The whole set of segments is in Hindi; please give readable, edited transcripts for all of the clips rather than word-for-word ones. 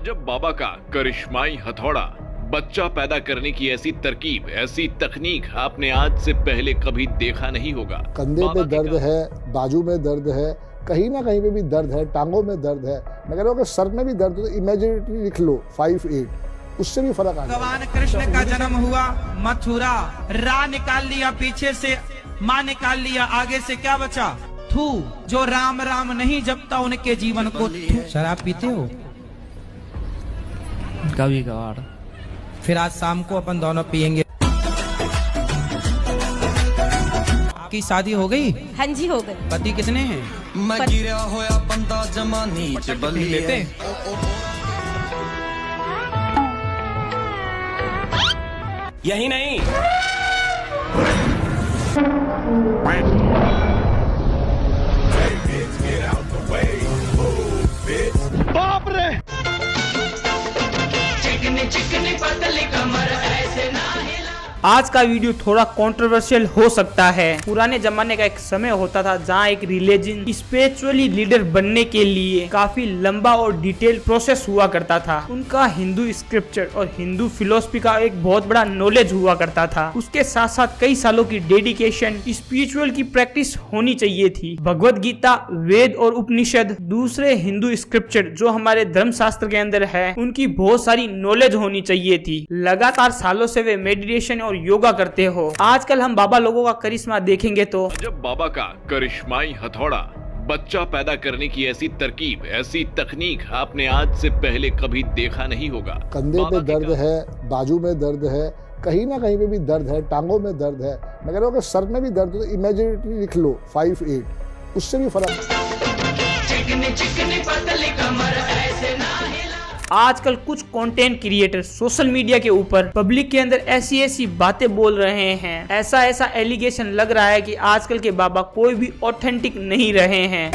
अजब बाबा का करिश्माई हथौड़ा, बच्चा पैदा करने की ऐसी तरकीब, ऐसी तकनीक आपने आज से पहले कभी देखा नहीं होगा। कंधे पे दर्द है, बाजू में दर्द है, कहीं ना कहीं पे भी दर्द है, टांगों में दर्द है, मैं कह रहा हूँ कि सर में भी दर्द हो तो इमेजिनेटली लिख लो 5-8, उससे भी फर्क आ जाएगा। भगवान कृष्ण का जन्म हुआ मथुरा, रा निकाल लिया पीछे से, माँ निकाल लिया आगे से, क्या बचा? थू। जो राम राम नहीं जपता उनके जीवन को थू। शराब पीते हो? कभी कभार। फिर आज शाम को अपन दोनों पियेंगे। आपकी शादी हो गई? हाँ जी हो गई। पति कितने हैं? मैं गिरा होया बंदा जमानी च बल्ली लेते? यही नहीं, बाप रे! चिकनी पतली कमर ऐसे ना हिला। आज का वीडियो थोड़ा कंट्रोवर्शियल हो सकता है। पुराने जमाने का एक समय होता था जहाँ एक रिलीजन स्पिरिचुअली लीडर बनने के लिए काफी लंबा और डिटेल प्रोसेस हुआ करता था। उनका हिंदू स्क्रिप्चर और हिंदू फिलोसफी का एक बहुत बड़ा नॉलेज हुआ करता था। उसके साथ साथ कई सालों की डेडिकेशन, स्पिरिचुअल की प्रैक्टिस होनी चाहिए थी। भगवत गीता, वेद और उपनिषद, दूसरे हिंदू स्क्रिप्चर जो हमारे धर्म शास्त्र के अंदर है, उनकी बहुत सारी नॉलेज होनी चाहिए थी। लगातार सालों से वे मेडिटेशन और योगा करते हो। आजकल हम बाबा लोगों का करिश्मा देखेंगे तो अजब बाबा का करिश्माई हथौड़ा, बच्चा पैदा करने की ऐसी तरकीब, ऐसी तकनीक आपने आज से पहले कभी देखा नहीं होगा। कंधे पे दर्द है, बाजू में दर्द है, कहीं ना कहीं पे भी दर्द है, टांगों में दर्द है, मैं कह रहा हूँ कि सर में भी दर्द हो तो इमेजिनेटली लिख लो 5-8, उससे भी फर्क। चिकनी पतली कमर ऐसे ना हिला। आजकल कुछ कंटेंट क्रिएटर सोशल मीडिया के ऊपर पब्लिक के अंदर ऐसी ऐसी बातें बोल रहे हैं, ऐसा ऐसा एलिगेशन लग रहा है कि आजकल के बाबा कोई भी ऑथेंटिक नहीं रहे हैं।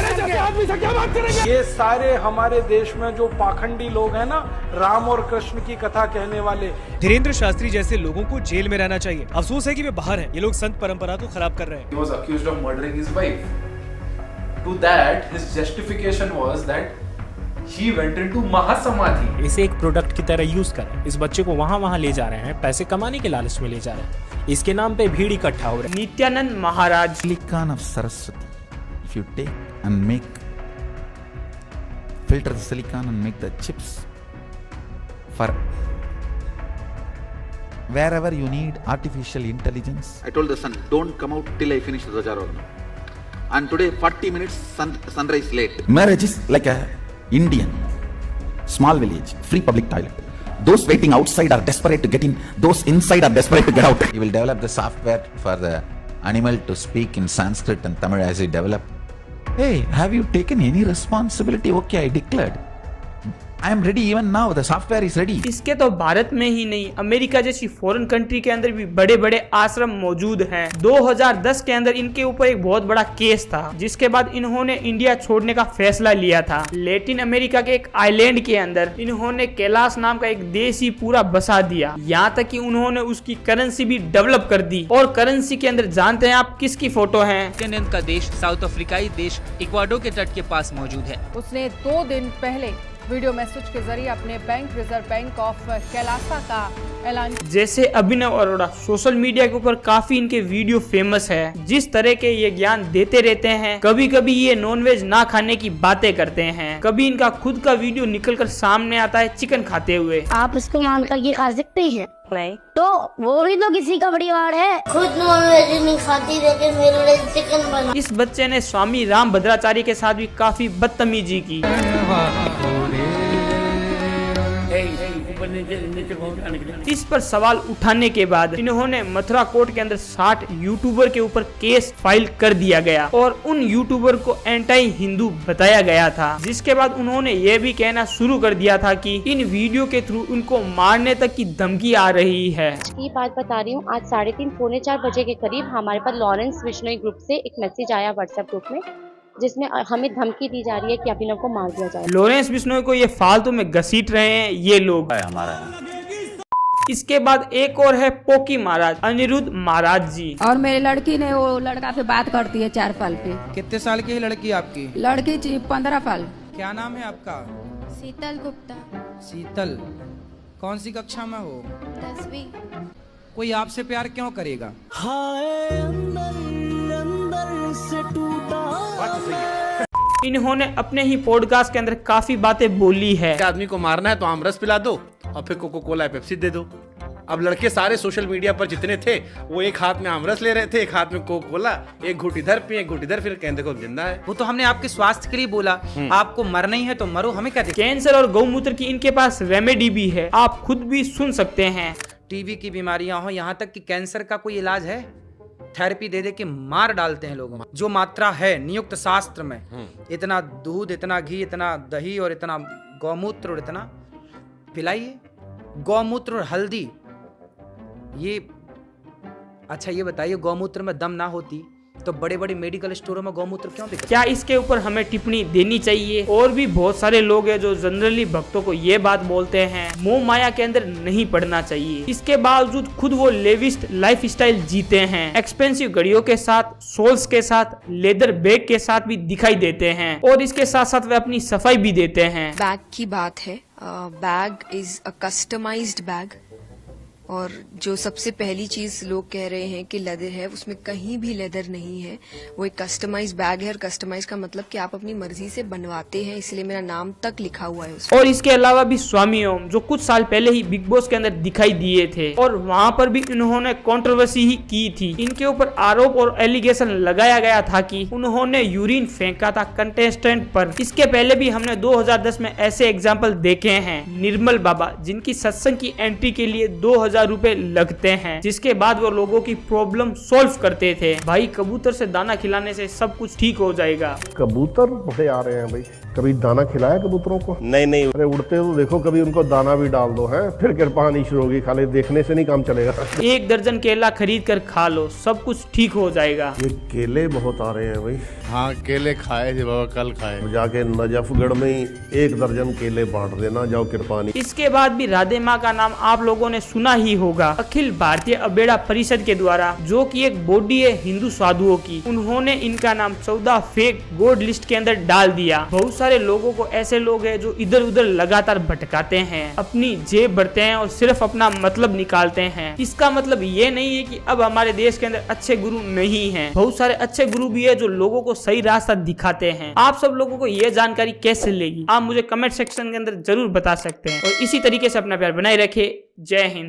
ये सारे हमारे देश में जो पाखंडी लोग हैं ना, राम और कृष्ण की कथा कहने वाले, धीरेन्द्र शास्त्री जैसे लोगों को जेल में रहना चाहिए। अफसोस है कि वे बाहर हैं। ये लोग संत परंपरा को खराब कर रहे हैं। He was accused of murdering his wife. To that, his justification was that he went into महासमाधि। इसे एक प्रोडक्ट की तरह यूज कर रहे हैं। इस बच्चे को वहाँ ले जा रहे हैं, पैसे कमाने के लालच में ले जा रहे हैं। इसके नाम पे भीड़ इकट्ठा हो रहा है। नित्यानंद महाराज, silicon of Saraswati. If you take and filter the silicon and make the chips for wherever you need artificial intelligence. I told the son, don't come out till I finish the Dwajarohana. And today 40 minutes sunrise late. Marriage is like a Indian small village, free public toilet. Those waiting outside are desperate to get in. Those inside are desperate to get out. You will develop the software for the animal to speak in Sanskrit and Tamil as you develop. Hey, have you taken any responsibility? Okay, I declared. I am ready even now. The software is ready. इसके तो भारत में ही नहीं, अमेरिका जैसी फॉरेन कंट्री के अंदर भी बड़े बड़े आश्रम मौजूद हैं। 2010 के अंदर इनके ऊपर एक बहुत बड़ा केस था, जिसके बाद इन्होंने इंडिया छोड़ने का फैसला लिया था। लैटिन अमेरिका के एक आइलैंड के अंदर इन्होंने कैलाश नाम का एक देश ही पूरा बसा दिया। यहाँ तक कि उन्होंने उसकी करेंसी भी डेवलप कर दी। और करेंसी के अंदर जानते हैं आप किसकी फोटो है? का देश साउथ अफ्रीकाई देश इक्वाडोर के तट के पास मौजूद है। उसने 2 दिन पहले वीडियो मैसेज के जरिए अपने bank, reserve bank of Kailasa का ऐलान। जैसे अभिनव अरोड़ा सोशल मीडिया के ऊपर काफी इनके वीडियो फेमस है। जिस तरह के ये ज्ञान देते रहते हैं, कभी कभी ये नॉनवेज ना खाने की बातें करते हैं, कभी इनका खुद का वीडियो निकलकर सामने आता है चिकन खाते हुए। आप इसको मान कर ये खा सकते हैं? नहीं। तो वो भी तो किसी का परिवार है। खुद नॉनवेज नहीं खाती लेकिन मेरे लिए चिकन बना। इस बच्चे ने स्वामी राम भद्राचार्य के साथ भी काफी बदतमीजी की। इस पर सवाल उठाने के बाद इन्होंने मथुरा कोर्ट के अंदर 60 यूट्यूबर के ऊपर केस फाइल कर दिया गया और उन यूट्यूबर को एंटी हिंदू बताया गया था। जिसके बाद उन्होंने ये भी कहना शुरू कर दिया था कि इन वीडियो के थ्रू उनको मारने तक की धमकी आ रही है। ये बात बता रही हूँ, आज 3:30 पौने 4 बजे के करीब हमारे पास लॉरेंस बिश्नोई ग्रुप से एक मैसेज आया व्हाट्सएप ग्रुप में, जिसमें हमें धमकी दी जा रही है कि अभिनव को मार दिया जाए। लॉरेंस बिश्नोई को ये फालतू में घसीट रहे हैं ये लोग। हमारा इसके बाद एक और है पोकी महाराज, अनिरुद्ध महाराज जी। और मेरी लड़की ने वो लड़का से बात करती है 4 साल पे। कितने साल की है लड़की आपकी? लड़की 15 साल। क्या नाम है आपका? शीतल गुप्ता। शीतल, कौन सी कक्षा में हो? 10वीं। कोई आपसे प्यार क्यों करेगा? इन्होंने अपने ही पॉडकास्ट के अंदर काफी बातें बोली है। आदमी को मारना है तो आमरस पिला दो और फिर कोको कोला पेप्सी दे दो। अब लड़के सारे सोशल मीडिया पर जितने थे वो एक हाथ में आमरस ले रहे थे, एक हाथ में कोको कोला, एक घूट इधर पिए, एक घूट इधर, फिर कहते को जिंदा है। वो तो हमने आपके स्वास्थ्य के लिए बोला, आपको मरना ही है तो मरो, हमें क्या दिक्कत? कैंसर और गौमूत्र की इनके पास रेमेडी भी है, आप खुद भी सुन सकते हैं। टीबी की बीमारियां हो, यहाँ तक कि कैंसर का कोई इलाज है? थेरेपी दे दे के मार डालते हैं लोग। जो मात्रा है नियुक्त शास्त्र में, इतना दूध, इतना घी, इतना दही और इतना गौमूत्र और इतना पिलाइए। गौमूत्र और हल्दी, ये अच्छा ये बताइए, गौमूत्र में दम ना होती तो बड़े बड़े मेडिकल स्टोरों में गौमूत्र क्यों बिकता? क्या इसके ऊपर हमें टिप्पणी देनी चाहिए? और भी बहुत सारे लोग हैं जो जनरली भक्तों को ये बात बोलते हैं मोह माया के अंदर नहीं पड़ना चाहिए। इसके बावजूद खुद वो लेविस्ट लाइफस्टाइल जीते हैं, एक्सपेंसिव घड़ियों के साथ, सोल्स के साथ, लेदर बैग के साथ भी दिखाई देते हैं और इसके साथ साथ वे अपनी सफाई भी देते हैं। बैग की बात है, bag is a customised bag, और जो सबसे पहली चीज लोग कह रहे हैं कि लेदर है, उसमें कहीं भी लेदर नहीं है। वो एक कस्टमाइज बैग है, और कस्टमाइज का मतलब कि आप अपनी मर्जी से बनवाते हैं, इसलिए मेरा नाम तक लिखा हुआ है उसमें। और इसके अलावा भी स्वामी ओम, जो कुछ साल पहले ही बिग बॉस के अंदर दिखाई दिए थे और वहाँ पर भी इन्होंने कंट्रोवर्सी ही की थी। इनके ऊपर आरोप और एलिगेशन लगाया गया था कि उन्होंने यूरिन फेंका था कंटेस्टेंट पर। इसके पहले भी हमने 2010 में ऐसे एग्जाम्पल देखे हैं। निर्मल बाबा, जिनकी सत्संग की एंट्री के लिए 2000 रुपए लगते हैं, जिसके बाद वो लोगों की प्रॉब्लम सॉल्व करते थे। भाई कबूतर से दाना खिलाने से सब कुछ ठीक हो जाएगा। कबूतर बड़े आ रहे हैं भाई, कभी दाना खिलाया कबूतरों को? नहीं। अरे उड़ते तो देखो, कभी उनको दाना भी डाल दो है, फिर कृपा आनी शुरू होगी। खाली देखने से नहीं काम चलेगा। 1 दर्जन केला खरीद कर खा लो, सब कुछ ठीक हो जाएगा। ये केले बहुत आ रहे हैं भाई। हाँ, केले खाए थे बाबा, कल खाए। जाके नजफगढ़ में 1 दर्जन केले बांट देना, जाओ कृपानी। इसके बाद भी राधे माँ का नाम आप लोगों ने सुना ही होगा। अखिल भारतीय अबेड़ा परिषद के द्वारा, जो कि एक बॉडी है हिंदू साधुओं की, उन्होंने इनका नाम 14 फेक गॉड लिस्ट के अंदर डाल दिया। बहुत सारे लोगों को, ऐसे लोग हैं जो इधर उधर लगातार भटकाते हैं, अपनी जेब भरते हैं और सिर्फ अपना मतलब निकालते हैं। इसका मतलब ये नहीं है कि अब हमारे देश के अंदर अच्छे गुरु नहीं हैं। बहुत सारे अच्छे गुरु भी है जो लोगों को सही रास्ता दिखाते हैं। आप सब लोगों को ये जानकारी कैसे लेगी, आप मुझे कमेंट सेक्शन के अंदर जरूर बता सकते हैं। और इसी तरीके से अपना प्यार बनाए रखे। जय हिंद।